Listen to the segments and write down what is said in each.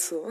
dazu.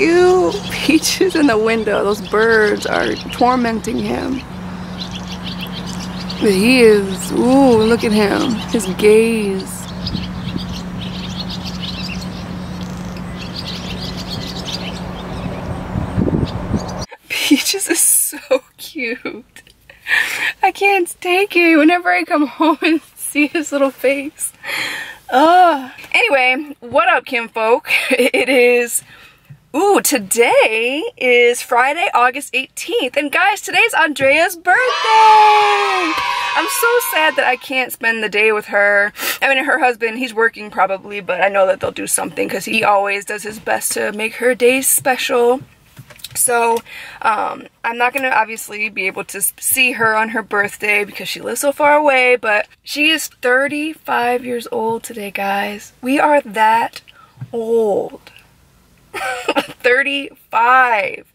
cute. Peaches in the window. Those birds are tormenting him. But he is, ooh, look at him. His gaze. Peaches is so cute. I can't take it whenever I come home and see his little face. Anyway, what up, kinfolk? It is, today is Friday, August 18th. And guys, today's Andrea's birthday. I'm so sad that I can't spend the day with her. I mean, her husband, he's working probably, but I know that they'll do something because he always does his best to make her days special. So, I'm not going to obviously be able to see her on her birthday because she lives so far away, but she is 35 years old today, guys. We are that old. 35.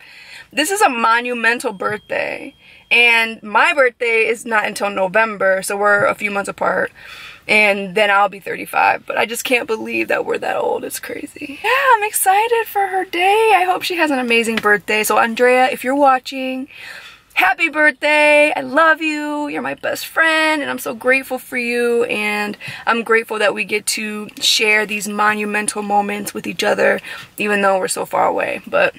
This is a monumental birthday, and my birthday is not until November, so we're a few months apart. And then I'll be 35, but I just can't believe that we're that old. It's crazy. Yeah, I'm excited for her day. I hope she has an amazing birthday. So Andrea, if you're watching, happy birthday. I love you. You're my best friend, and I'm so grateful for you. And I'm grateful that we get to share these monumental moments with each other, even though we're so far away. But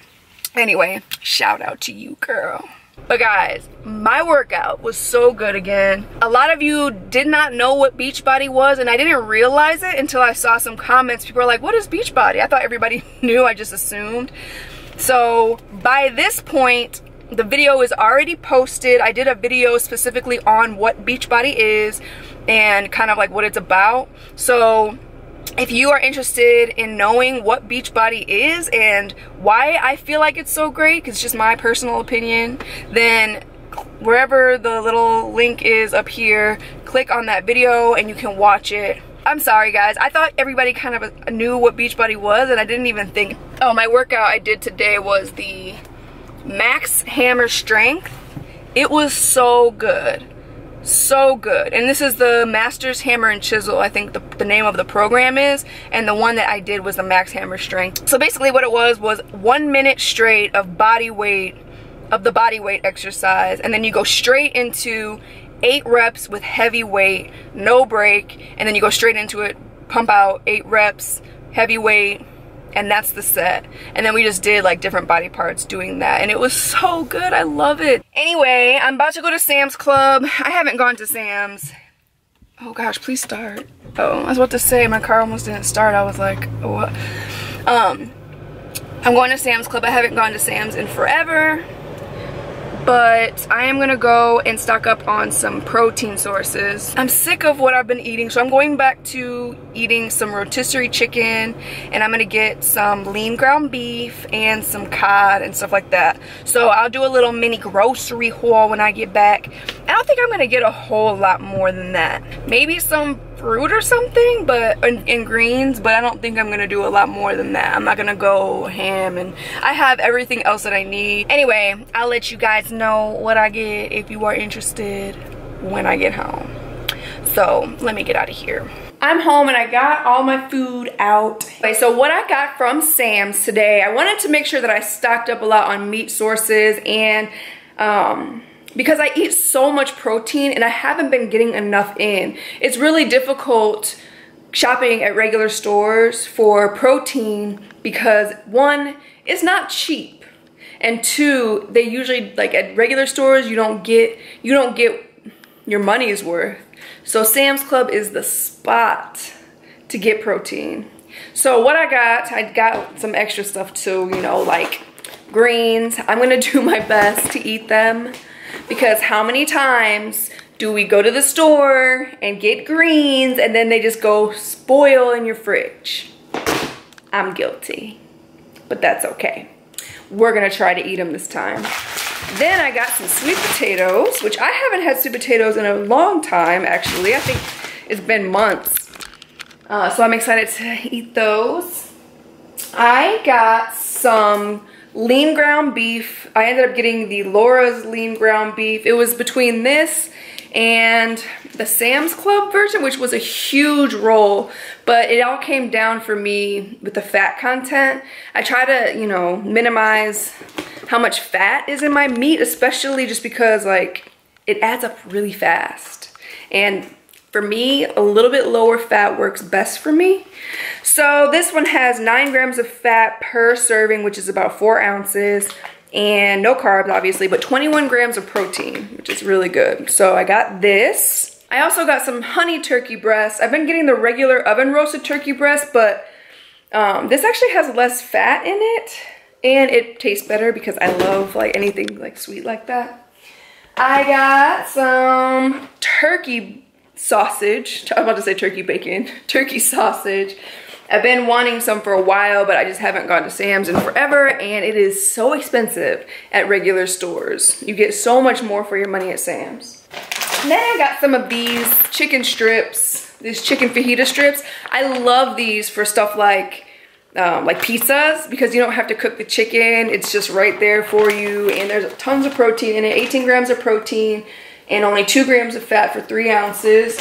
anyway, shout out to you, girl. But guys, my workout was so good again. A lot of you did not know what Beachbody was, and I didn't realize it until I saw some comments. People were like, what is Beachbody? I thought everybody knew, I just assumed. So by this point, the video is already posted. I did a video specifically on what Beachbody is and kind of like what it's about. So if you are interested in knowing what Beachbody is and why I feel like it's so great, because it's just my personal opinion, then wherever the little link is up here, click on that video and you can watch it. I'm sorry guys, I thought everybody kind of knew what Beachbody was, and I didn't even think. Oh, my workout I did today was the Max Hammer Strength. It was so good. So good. And this is the Master's Hammer and Chisel, I think the name of the program is, and the one that I did was the Max Hammer Strength. So basically what it was 1 minute straight of the body weight exercise, and then you go straight into 8 reps with heavy weight, no break, and then you go straight into it, pump out 8 reps, heavy weight, and that's the set. And then we just did like different body parts doing that, and it was so good. I love it. Anyway, I'm about to go to Sam's Club. I haven't gone to Sam's. Oh gosh, please start. Oh, I was about to say my car almost didn't start. I was like, what? I'm going to Sam's Club. I haven't gone to Sam's in forever, but I am gonna go and stock up on some protein sources. I'm sick of what I've been eating, so I'm going back to eating some rotisserie chicken, and I'm gonna get some lean ground beef and some cod and stuff like that. So I'll do a little mini grocery haul when I get back. I don't think I'm gonna get a whole lot more than that. Maybe some fruit or something, but in greens, but I don't think I'm gonna do a lot more than that. I'm not gonna go ham, and I have everything else that I need. Anyway, I'll let you guys know what I get if you are interested when I get home. So let me get out of here. I'm home and I got all my food out. Okay, so what I got from Sam's today, I wanted to make sure that I stocked up a lot on meat sources, and because I eat so much protein and I haven't been getting enough in. It's really difficult shopping at regular stores for protein because 1, it's not cheap, and 2, they usually, like at regular stores, you don't get your money's worth. So Sam's Club is the spot to get protein. So what I got some extra stuff too, you know, like greens. I'm gonna do my best to eat them, because how many times do we go to the store and get greens and then they just go spoil in your fridge? I'm guilty, but that's okay. We're gonna try to eat them this time. Then I got some sweet potatoes, which I haven't had sweet potatoes in a long time, actually. I think it's been months. So I'm excited to eat those. I got some lean ground beef. I ended up getting the Laura's lean ground beef. It was between this and the Sam's Club version, which was a huge roll, but it all came down for me with the fat content. I try to, you know, minimize how much fat is in my meat, especially just because like it adds up really fast. And for me, a little bit lower fat works best for me. So this one has 9 grams of fat per serving, which is about 4 ounces. And no carbs, obviously, but 21 grams of protein, which is really good. So I got this. I also got some honey turkey breasts. I've been getting the regular oven roasted turkey breast, but this actually has less fat in it. And it tastes better because I love like anything like sweet like that. I got some turkey sausage. I'm about to say turkey bacon. Turkey sausage. I've been wanting some for a while, but I just haven't gone to Sam's in forever, and it is so expensive at regular stores. You get so much more for your money at Sam's. And then I got some of these chicken strips, these chicken fajita strips. I love these for stuff like pizzas, because you don't have to cook the chicken. It's just right there for you, and there's tons of protein in it, 18 grams of protein, and only 2 grams of fat for 3 ounces.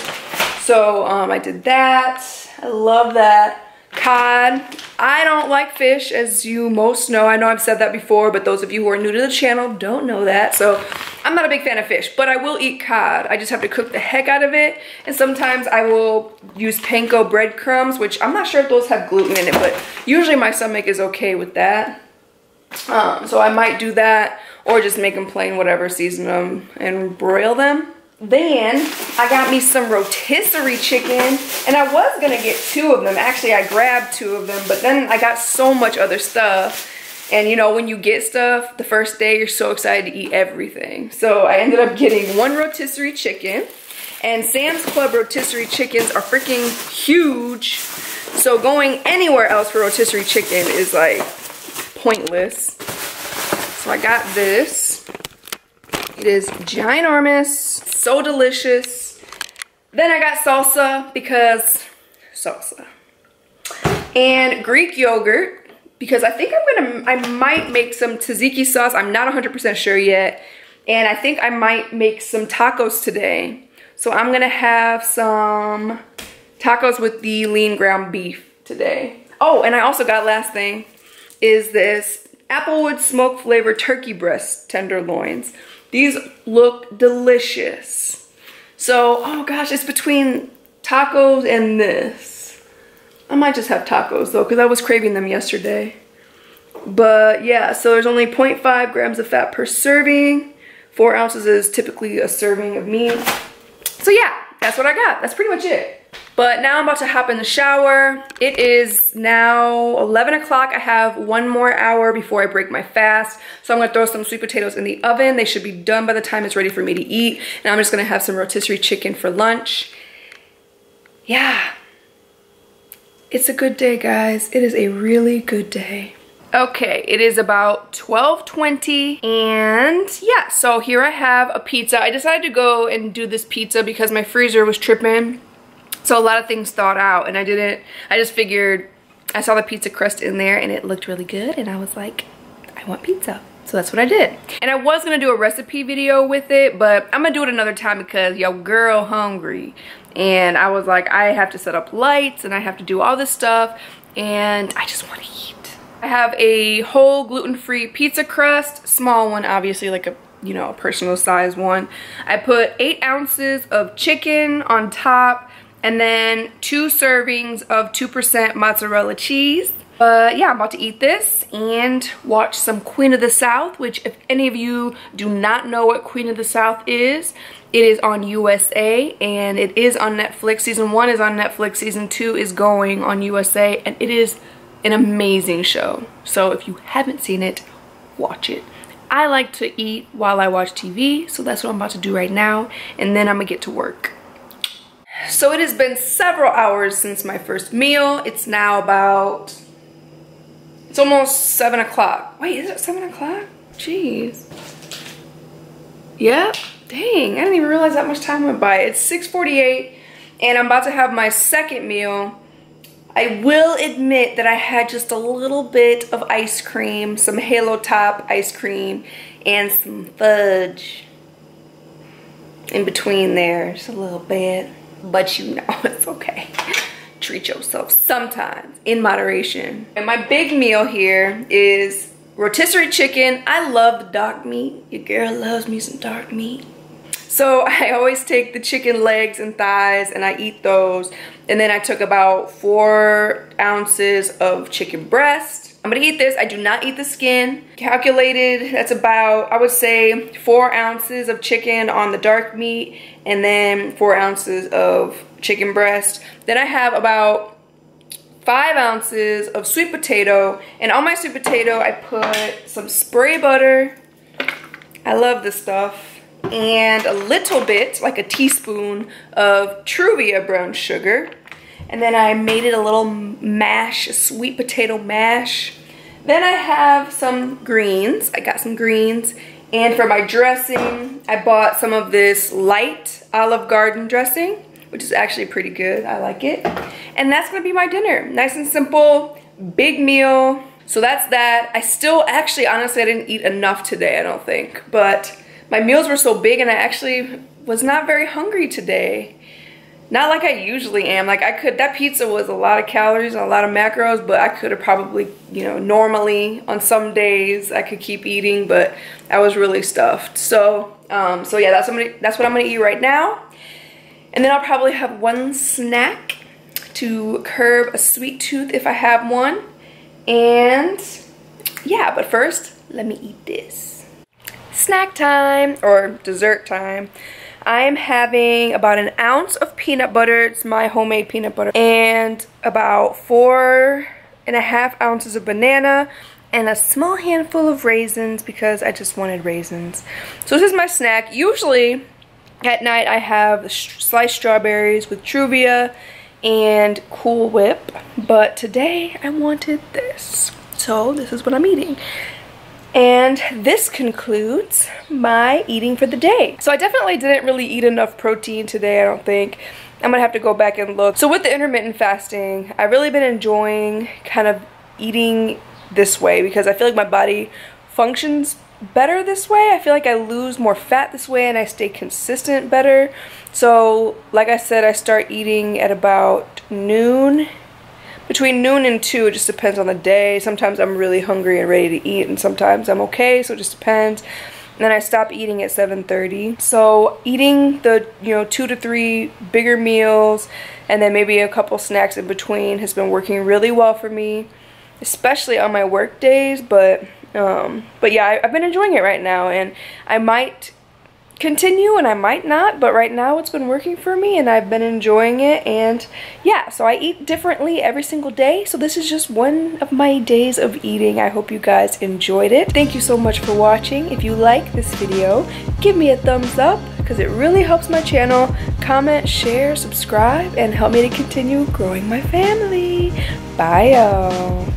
So I did that. I love that. Cod. I don't like fish, as you most know. I know I've said that before, but those of you who are new to the channel don't know that. So I'm not a big fan of fish, but I will eat cod. I just have to cook the heck out of it. And sometimes I will use panko breadcrumbs, which I'm not sure if those have gluten in it, but usually my stomach is okay with that. So I might do that, or just make them plain, whatever, season them and broil them. Then I got me some rotisserie chicken, and I was gonna get 2 of them. Actually, I grabbed 2 of them, but then I got so much other stuff. And you know, when you get stuff the first day, you're so excited to eat everything. So I ended up getting 1 rotisserie chicken, and Sam's Club rotisserie chickens are freaking huge. So going anywhere else for rotisserie chicken is like pointless. So I got this. It is ginormous, so delicious. Then I got salsa, because salsa. And Greek yogurt, because I think I might make some tzatziki sauce. I'm not 100% sure yet. And I think I might make some tacos today. So I'm gonna have some tacos with the lean ground beef today. Oh, and I also got, last thing, is this applewood smoke flavored turkey breast tenderloins. These look delicious. So, oh gosh, it's between tacos and this. I might just have tacos though, because I was craving them yesterday. But yeah, so there's only 0.5 grams of fat per serving. 4 ounces is typically a serving of meat. So yeah, that's what I got. That's pretty much it. But now I'm about to hop in the shower. It is now 11 o'clock. I have 1 more hour before I break my fast. So I'm gonna throw some sweet potatoes in the oven. They should be done by the time it's ready for me to eat. And I'm just gonna have some rotisserie chicken for lunch. Yeah. It's a good day, guys. It is a really good day. Okay, it is about 12:20, and yeah, so here I have a pizza. I decided to go and do this pizza because my freezer was tripping. So a lot of things thawed out, and I just figured, I saw the pizza crust in there and it looked really good, and I was like, I want pizza. So that's what I did. And I was gonna do a recipe video with it, but I'm gonna do it another time because yo girl hungry. And I was like, I have to set up lights and I have to do all this stuff, and I just wanna eat. I have a whole gluten-free pizza crust, small one, obviously, like a, you know, a personal size one. I put 8 ounces of chicken on top, and then 2 servings of 2% mozzarella cheese. But yeah, I'm about to eat this and watch some Queen of the South, which if any of you do not know what Queen of the South is, it is on USA and it is on Netflix. Season 1 is on Netflix, season 2 is going on USA, and it is an amazing show. So if you haven't seen it, watch it. I like to eat while I watch TV, so that's what I'm about to do right now, and then I'm gonna get to work. So it has been several hours since my first meal. It's now about, it's almost 7 o'clock. Wait, is it 7 o'clock? Jeez. Yep, dang, I didn't even realize that much time went by. It's 6:48 and I'm about to have my second meal. I will admit that I had just a little bit of ice cream, some Halo Top ice cream, and some fudge. in between there, just a little bit. But you know, it's okay. Treat yourself sometimes, in moderation. And my big meal here is rotisserie chicken. I love the dark meat. Your girl loves me some dark meat. So I always take the chicken legs and thighs and I eat those. And then I took about 4 ounces of chicken breast. I'm gonna eat this. I do not eat the skin. Calculated, that's about, I would say, 4 ounces of chicken on the dark meat and then 4 ounces of chicken breast. Then I have about 5 ounces of sweet potato. And on my sweet potato, I put some spray butter. I love this stuff. And a little bit, like a teaspoon of Truvia brown sugar. And then I made it a little mash, a sweet potato mash. Then I have some greens. I got some greens. And for my dressing, I bought some of this light Olive Garden dressing, which is actually pretty good. I like it. And that's gonna be my dinner. Nice and simple, big meal. So that's that. I still, actually, honestly, I didn't eat enough today, I don't think. But my meals were so big and I actually was not very hungry today. Not like I usually am. Like that pizza was a lot of calories and a lot of macros, but I could have probably, you know, normally on some days I could keep eating, but I was really stuffed. So yeah, that's what I'm gonna eat right now. And then I'll probably have one snack to curb a sweet tooth if I have one. And yeah, but first, let me eat this. Snack time, or dessert time. I am having about 1 ounce of peanut butter. It's my homemade peanut butter. And about 4.5 ounces of banana and a small handful of raisins because I just wanted raisins. So this is my snack. Usually at night I have sliced strawberries with Truvia and Cool Whip. But today I wanted this. So this is what I'm eating. And this concludes my eating for the day. So I definitely didn't really eat enough protein today, I don't think. I'm gonna have to go back and look. So with the intermittent fasting, I've really been enjoying kind of eating this way because I feel like my body functions better this way. I feel like I lose more fat this way and I stay consistent better. So like I said, I start eating at about noon. Between noon and 2, it just depends on the day. Sometimes I'm really hungry and ready to eat, and sometimes I'm okay, so it just depends. And then I stop eating at 7:30. So eating the 2 to 3 bigger meals and then maybe a couple snacks in between has been working really well for me, especially on my work days. But yeah, I've been enjoying it right now, and I might continue and I might not, but right now it's been working for me and I've been enjoying it. And yeah, so I eat differently every single day, so this is just one of my days of eating. I hope you guys enjoyed it. Thank you so much for watching. If you like this video, give me a thumbs up because it really helps my channel. Comment, share, subscribe, and help me to continue growing my family. Bye y'all.